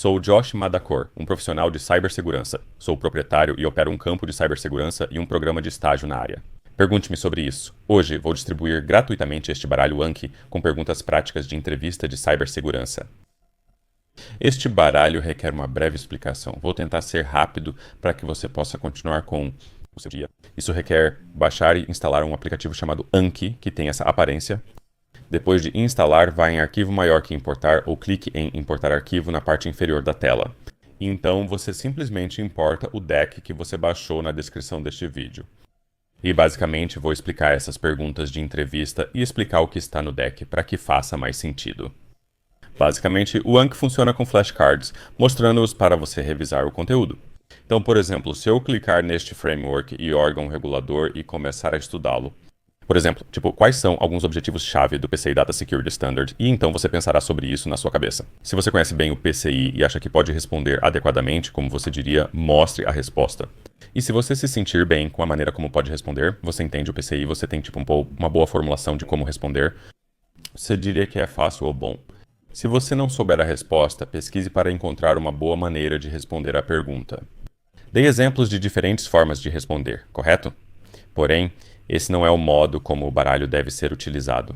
Sou Josh Madakor, um profissional de cibersegurança. Sou proprietário e opero um campo de cibersegurança e um programa de estágio na área. Pergunte-me sobre isso. Hoje vou distribuir gratuitamente este baralho Anki com perguntas práticas de entrevista de cibersegurança. Este baralho requer uma breve explicação. Vou tentar ser rápido para que você possa continuar com o seu dia. Isso requer baixar e instalar um aplicativo chamado Anki, que tem essa aparência. Depois de instalar, vá em arquivo maior que importar ou clique em importar arquivo na parte inferior da tela. E então você simplesmente importa o deck que você baixou na descrição deste vídeo. E basicamente vou explicar essas perguntas de entrevista e explicar o que está no deck para que faça mais sentido. Basicamente, o Anki funciona com flashcards, mostrando-os para você revisar o conteúdo. Então, por exemplo, se eu clicar neste framework e órgão regulador e começar a estudá-lo, por exemplo, quais são alguns objetivos-chave do PCI Data Security Standard? E então você pensará sobre isso na sua cabeça. Se você conhece bem o PCI e acha que pode responder adequadamente, como você diria, mostre a resposta. E se você se sentir bem com a maneira como pode responder, você entende o PCI, você tem uma boa formulação de como responder, você diria que é fácil ou bom. Se você não souber a resposta, pesquise para encontrar uma boa maneira de responder à pergunta. Dei exemplos de diferentes formas de responder, correto? Porém, esse não é o modo como o baralho deve ser utilizado.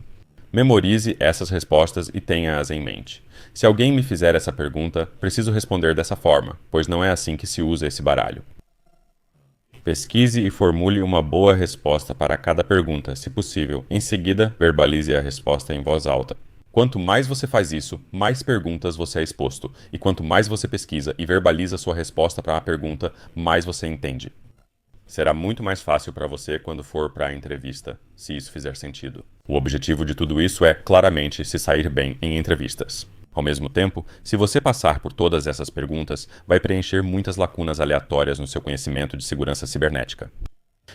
Memorize essas respostas e tenha-as em mente. Se alguém me fizer essa pergunta, preciso responder dessa forma, pois não é assim que se usa esse baralho. Pesquise e formule uma boa resposta para cada pergunta, se possível. Em seguida, verbalize a resposta em voz alta. Quanto mais você faz isso, mais perguntas você é exposto. E quanto mais você pesquisa e verbaliza sua resposta para a pergunta, mais você entende. Será muito mais fácil para você quando for para a entrevista, se isso fizer sentido. O objetivo de tudo isso é, claramente, se sair bem em entrevistas. Ao mesmo tempo, se você passar por todas essas perguntas, vai preencher muitas lacunas aleatórias no seu conhecimento de segurança cibernética.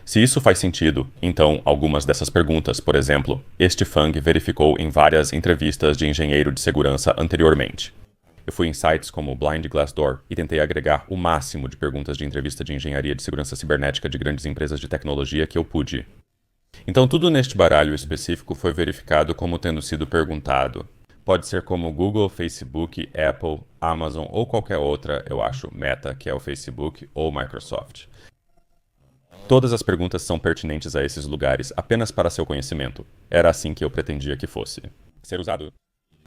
Se isso faz sentido, então algumas dessas perguntas, por exemplo, este Fang verificou em várias entrevistas de engenheiro de segurança anteriormente. Eu fui em sites como Blind Glassdoor e tentei agregar o máximo de perguntas de entrevista de engenharia de segurança cibernética de grandes empresas de tecnologia que eu pude. Então tudo neste baralho específico foi verificado como tendo sido perguntado. Pode ser como Google, Facebook, Apple, Amazon ou qualquer outra, eu acho, Meta, que é o Facebook, ou Microsoft. Todas as perguntas são pertinentes a esses lugares apenas para seu conhecimento. Era assim que eu pretendia que fosse. Ser usado.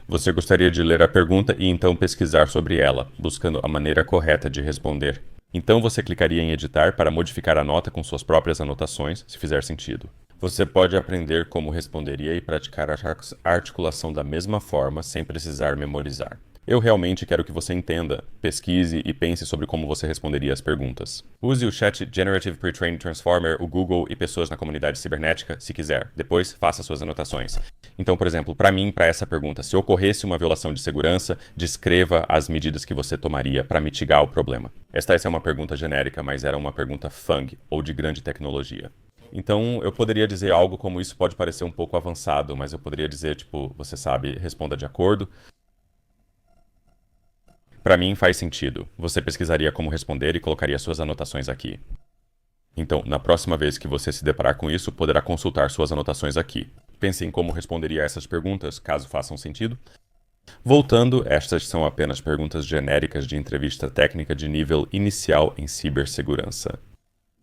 Você gostaria de ler a pergunta e então pesquisar sobre ela, buscando a maneira correta de responder. Então você clicaria em editar para modificar a nota com suas próprias anotações, se fizer sentido. Você pode aprender como responderia e praticar a articulação da mesma forma sem precisar memorizar. Eu realmente quero que você entenda, pesquise e pense sobre como você responderia às perguntas. Use o chat Generative Pre-trained Transformer, o Google e pessoas na comunidade cibernética, se quiser. Depois, faça suas anotações. Então, por exemplo, para essa pergunta, se ocorresse uma violação de segurança, descreva as medidas que você tomaria para mitigar o problema. Essa é uma pergunta genérica, mas era uma pergunta FANG, ou de grande tecnologia. Então, eu poderia dizer algo como isso pode parecer um pouco avançado, mas eu poderia dizer, você sabe, responda de acordo. Para mim faz sentido. Você pesquisaria como responder e colocaria suas anotações aqui. Então, na próxima vez que você se deparar com isso, poderá consultar suas anotações aqui. Pense em como responderia a essas perguntas, caso façam sentido. Voltando, estas são apenas perguntas genéricas de entrevista técnica de nível inicial em cibersegurança.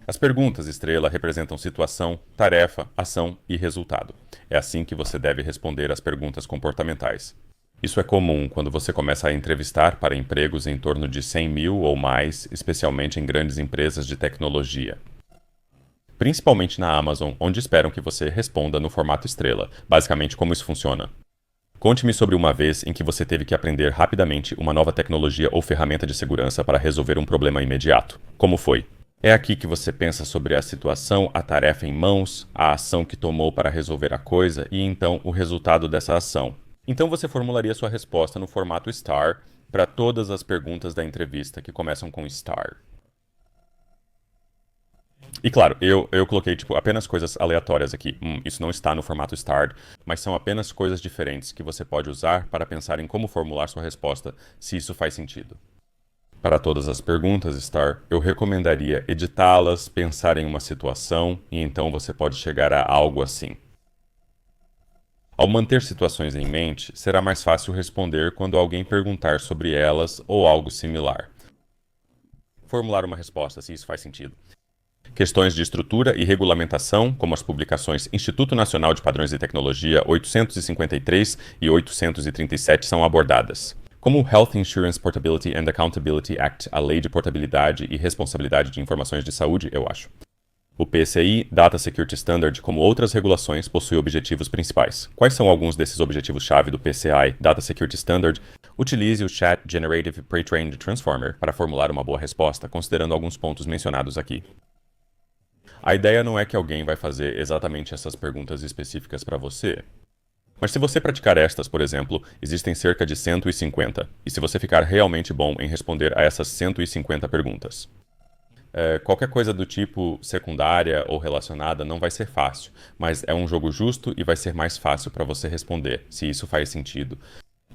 As perguntas estrela representam situação, tarefa, ação e resultado. É assim que você deve responder às perguntas comportamentais. Isso é comum quando você começa a entrevistar para empregos em torno de 100 mil ou mais, especialmente em grandes empresas de tecnologia. Principalmente na Amazon, onde esperam que você responda no formato estrela. Basicamente, como isso funciona. Conte-me sobre uma vez em que você teve que aprender rapidamente uma nova tecnologia ou ferramenta de segurança para resolver um problema imediato. Como foi? É aqui que você pensa sobre a situação, a tarefa em mãos, a ação que tomou para resolver a coisa e então o resultado dessa ação. Então você formularia sua resposta no formato STAR para todas as perguntas da entrevista que começam com STAR. E claro, eu coloquei apenas coisas aleatórias aqui. Isso não está no formato STAR, mas são apenas coisas diferentes que você pode usar para pensar em como formular sua resposta, se isso faz sentido. Para todas as perguntas STAR, eu recomendaria editá-las, pensar em uma situação, e então você pode chegar a algo assim. Ao manter situações em mente, será mais fácil responder quando alguém perguntar sobre elas ou algo similar. Formular uma resposta, se isso faz sentido. Questões de estrutura e regulamentação, como as publicações Instituto Nacional de Padrões de Tecnologia 853 e 837 são abordadas. Como o Health Insurance Portability and Accountability Act, a Lei de Portabilidade e Responsabilidade de Informações de Saúde, eu acho. O PCI Data Security Standard, como outras regulações, possui objetivos principais. Quais são alguns desses objetivos-chave do PCI Data Security Standard? Utilize o Chat Generative Pre-trained Transformer para formular uma boa resposta, considerando alguns pontos mencionados aqui. A ideia não é que alguém vai fazer exatamente essas perguntas específicas para você. Mas se você praticar estas, por exemplo, existem cerca de 150, e se você ficar realmente bom em responder a essas 150 perguntas. Qualquer coisa do tipo secundária ou relacionada não vai ser fácil, mas é um jogo justo e vai ser mais fácil para você responder, se isso faz sentido.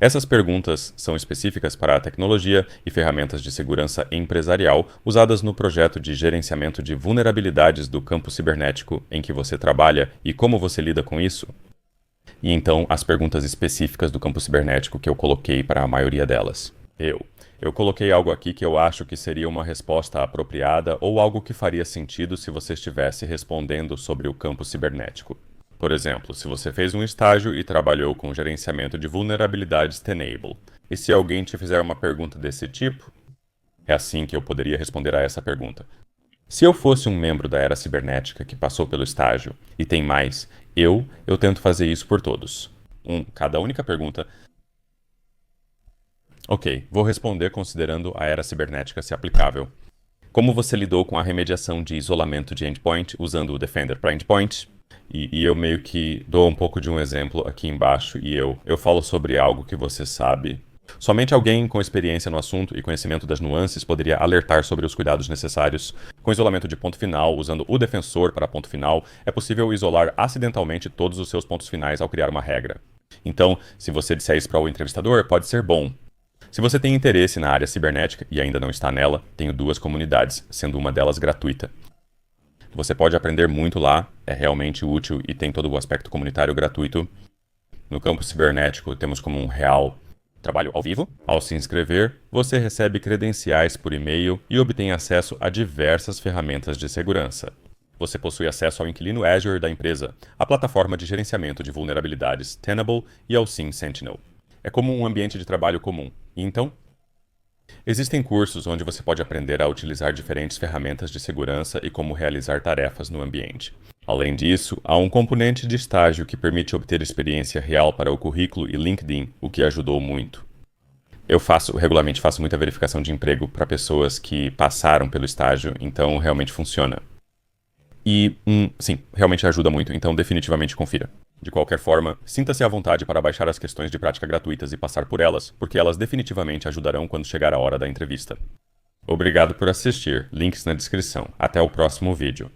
Essas perguntas são específicas para a tecnologia e ferramentas de segurança empresarial usadas no projeto de gerenciamento de vulnerabilidades do campo cibernético em que você trabalha e como você lida com isso. E então, as perguntas específicas do campo cibernético que eu coloquei para a maioria delas. Eu coloquei algo aqui que eu acho que seria uma resposta apropriada ou algo que faria sentido se você estivesse respondendo sobre o campo cibernético. Por exemplo, se você fez um estágio e trabalhou com gerenciamento de vulnerabilidades Tenable, e se alguém te fizer uma pergunta desse tipo, é assim que eu poderia responder a essa pergunta. Se eu fosse um membro da era cibernética que passou pelo estágio, e tem mais, eu tento fazer isso por todos. Cada única pergunta. Ok, vou responder considerando a era cibernética se aplicável. Como você lidou com a remediação de isolamento de endpoint usando o Defender para endpoint? E eu meio que dou um pouco de um exemplo aqui embaixo e eu falo sobre algo que você sabe. Somente alguém com experiência no assunto e conhecimento das nuances poderia alertar sobre os cuidados necessários. Com isolamento de ponto final, usando o defensor para ponto final, é possível isolar acidentalmente todos os seus pontos finais ao criar uma regra. Então, se você disser isso para o entrevistador, pode ser bom. Se você tem interesse na área cibernética e ainda não está nela, tenho 2 comunidades, sendo uma delas gratuita. Você pode aprender muito lá, é realmente útil e tem todo o aspecto comunitário gratuito. No campo cibernético, temos como um real trabalho ao vivo. Ao se inscrever, você recebe credenciais por e-mail e obtém acesso a diversas ferramentas de segurança. Você possui acesso ao inquilino Azure da empresa, a plataforma de gerenciamento de vulnerabilidades Tenable e ao SIEM Sentinel. É como um ambiente de trabalho comum. E então, existem cursos onde você pode aprender a utilizar diferentes ferramentas de segurança e como realizar tarefas no ambiente. Além disso, há um componente de estágio que permite obter experiência real para o currículo e LinkedIn, o que ajudou muito. Eu regularmente faço muita verificação de emprego para pessoas que passaram pelo estágio, então realmente funciona. E, sim, realmente ajuda muito, então definitivamente confira. De qualquer forma, sinta-se à vontade para baixar as questões de prática gratuitas e passar por elas, porque elas definitivamente ajudarão quando chegar a hora da entrevista. Obrigado por assistir, links na descrição. Até o próximo vídeo.